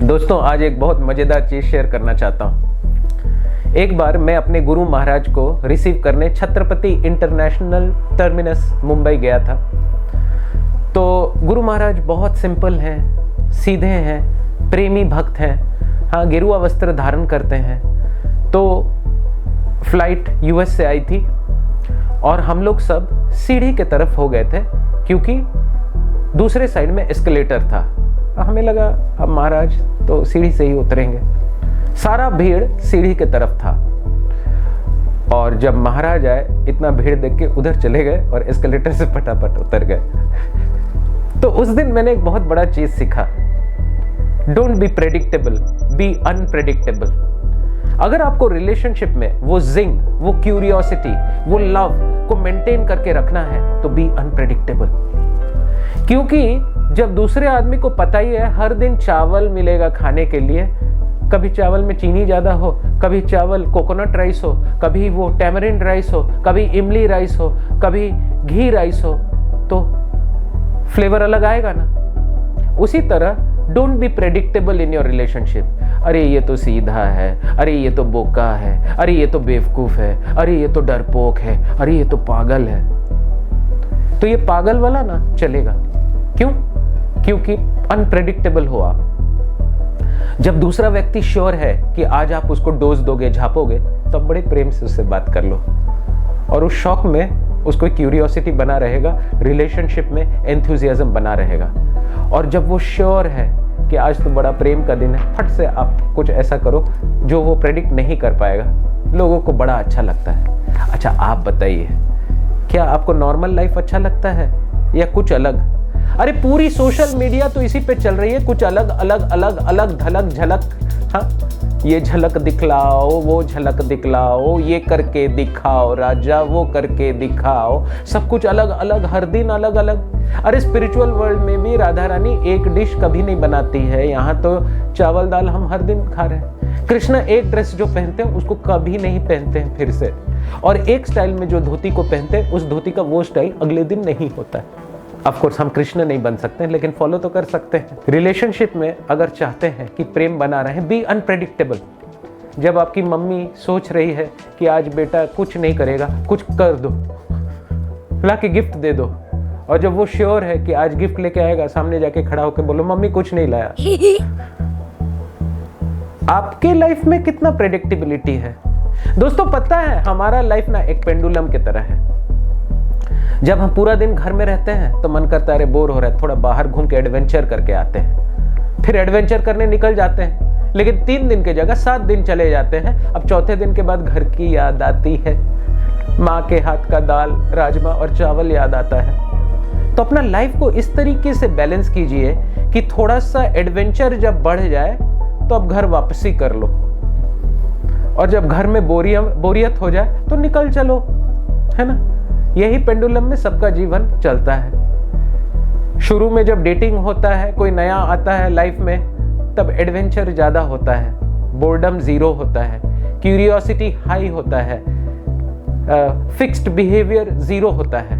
दोस्तों, आज एक बहुत मज़ेदार चीज़ शेयर करना चाहता हूँ। एक बार मैं अपने गुरु महाराज को रिसीव करने छत्रपति इंटरनेशनल टर्मिनस मुंबई गया था। तो गुरु महाराज बहुत सिंपल हैं, सीधे हैं, प्रेमी भक्त हैं। हाँ, गेरुआ वस्त्र धारण करते हैं। तो फ्लाइट यूएस से आई थी और हम लोग सब सीढ़ी के तरफ हो गए थे क्योंकि दूसरे साइड में एस्केलेटर था। हमें लगा अब महाराज तो सीढ़ी से ही उतरेंगे। सारा भीड़ सीढ़ी के तरफ था और जब महाराज आए इतना भीड़ देख के उधर चले गए और एस्केलेटर से फटाफट उतर गए। तो उस दिन मैंने एक बहुत बड़ा चीज सीखा। Don't be predictable, be unpredictable. अगर आपको रिलेशनशिप में वो जिंग, वो क्यूरियोसिटी, वो लव को मेंटेन करके रखना है तो बी अनप्रेडिक्टेबल। क्योंकि जब दूसरे आदमी को पता ही है हर दिन चावल मिलेगा खाने के लिए, कभी चावल में चीनी ज्यादा हो, कभी चावल कोकोनट राइस हो, कभी वो टैमरिंड राइस हो, कभी इमली राइस हो, कभी घी राइस हो, तो फ्लेवर अलग आएगा ना। उसी तरह don't be predictable in your relationship. अरे ये तो सीधा है, अरे ये तो बोका है, अरे ये तो बेवकूफ है, अरे ये तो डरपोक है, अरे ये तो पागल है। तो ये पागल वाला ना चलेगा। क्यों? क्योंकि अनप्रेडिक्टेबल हो आप। जब दूसरा व्यक्ति श्योर है कि आज आप उसको डोज दोगे, झापोगे, तो बड़े प्रेम से उससे बात कर लो और उस शौक में उसको क्यूरियोसिटी बना रहेगा, रिलेशनशिप में एंथुजियाज्म बना रहेगा। और जब वो श्योर है कि आज तो बड़ा प्रेम का दिन है, फट से आप कुछ ऐसा करो जो वो प्रेडिक्ट नहीं कर पाएगा। लोगों को बड़ा अच्छा लगता है। अच्छा, आप बताइए, क्या आपको नॉर्मल लाइफ अच्छा लगता है या कुछ अलग? अरे पूरी सोशल मीडिया तो इसी पे चल रही है, कुछ अलग अलग अलग अलग धलक झलक। हाँ, ये झलक दिखलाओ, वो झलक दिखलाओ, ये करके दिखाओ राजा, वो करके दिखाओ। सब कुछ अलग अलग, हर दिन अलग अलग। अरे स्पिरिचुअल वर्ल्ड में भी राधा रानी एक डिश कभी नहीं बनाती है। यहाँ तो चावल दाल हम हर दिन खा रहे हैं। कृष्ण एक ड्रेस जो पहनते हैं उसको कभी नहीं पहनते हैं फिर से, और एक स्टाइल में जो धोती को पहनते हैं उस धोती का वो स्टाइल अगले दिन नहीं होता है। ऑफ कोर्स हम कृष्ण नहीं बन सकते लेकिन फॉलो तो कर सकते हैं। रिलेशनशिप में अगर चाहते हैं कि प्रेम बना रहे, बी अनप्रेडिक्टेबल। जब आपकी मम्मी सोच रही है कि आज बेटा कुछ नहीं करेगा, कुछ कर दो, ला के गिफ्ट दे दो, और जब वो श्योर है कि आज गिफ्ट लेके आएगा, सामने जाके खड़ा होकर बोलो मम्मी कुछ नहीं लाया। आपके लाइफ में कितना प्रेडिक्टेबिलिटी है? दोस्तों, पता है हमारा लाइफ ना एक पेंडुलम की तरह है। जब हम पूरा दिन घर में रहते हैं तो मन करता है अरे बोर हो रहा है, थोड़ा बाहर घूम के एडवेंचर करके आते हैं। फिर एडवेंचर करने निकल जाते हैं, लेकिन 3 दिन की जगह 7 दिन चले जाते हैं। अब चौथे दिन के बाद घर की याद आती है, माँ के हाथ का दाल, राजमा और चावल याद आता है। तो अपना लाइफ को इस तरीके से बैलेंस कीजिए कि थोड़ा सा एडवेंचर जब बढ़ जाए तो अब घर वापसी कर लो, और जब घर में बोरियत हो जाए तो निकल चलो, है ना। यही पेंडुलम में सबका जीवन चलता है। शुरू में जब डेटिंग होता है, कोई नया आता है लाइफ में, तब एडवेंचर ज्यादा होता है, बोर्डम जीरो होता है, क्यूरियोसिटी हाई होता है, फिक्स्ड बिहेवियर जीरो होता है।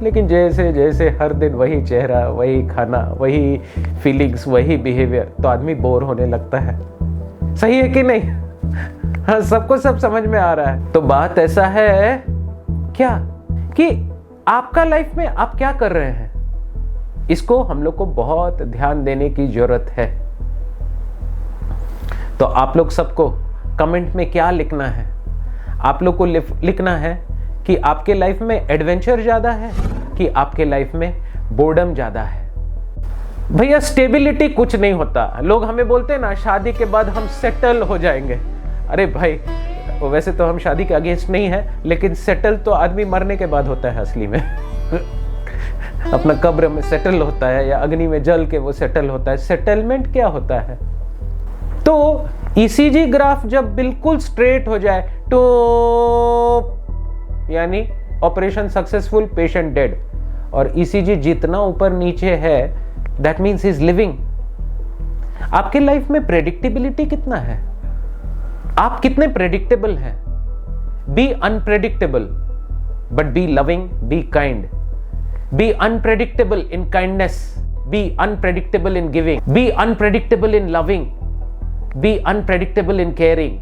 लेकिन जैसे जैसे हर दिन वही चेहरा, वही खाना, वही फीलिंग्स, वही बिहेवियर, तो आदमी बोर होने लगता है। सही है कि नहीं? हाँ, सबको सब समझ में आ रहा है। तो बात ऐसा है क्या कि आपका लाइफ में आप क्या कर रहे हैं, इसको हम लोग को बहुत ध्यान देने की जरूरत है। तो आप लोग सबको कमेंट में क्या लिखना है? आप लोग को लिखना है कि आपके लाइफ में एडवेंचर ज्यादा है कि आपके लाइफ में बोर्डम ज्यादा है। भैया, स्टेबिलिटी कुछ नहीं होता। लोग हमें बोलते हैं ना शादी के बाद हम सेटल हो जाएंगे। अरे भाई, वैसे तो हम शादी के अगेंस्ट नहीं है, लेकिन सेटल तो आदमी मरने के बाद होता है असली में। अपना कब्र में सेटल होता है या अग्नि में जल के वो सेटल होता है। सेटलमेंट क्या होता है? तो ईसीजी ग्राफ जब बिल्कुल स्ट्रेट हो जाए तो यानी ऑपरेशन सक्सेसफुल, पेशेंट डेड, और ईसीजी जितना ऊपर नीचे है that means he is living. आपके लाइफ में प्रेडिक्टेबिलिटी कितना है? आप कितने प्रेडिक्टेबल हैं? Be unpredictable but be loving, be kind. Be unpredictable in kindness Be unpredictable in giving. Be unpredictable in loving. Be unpredictable in caring.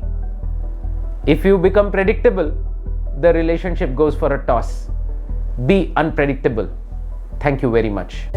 If you become predictable, the relationship goes for a toss. Be unpredictable. Thank you very much.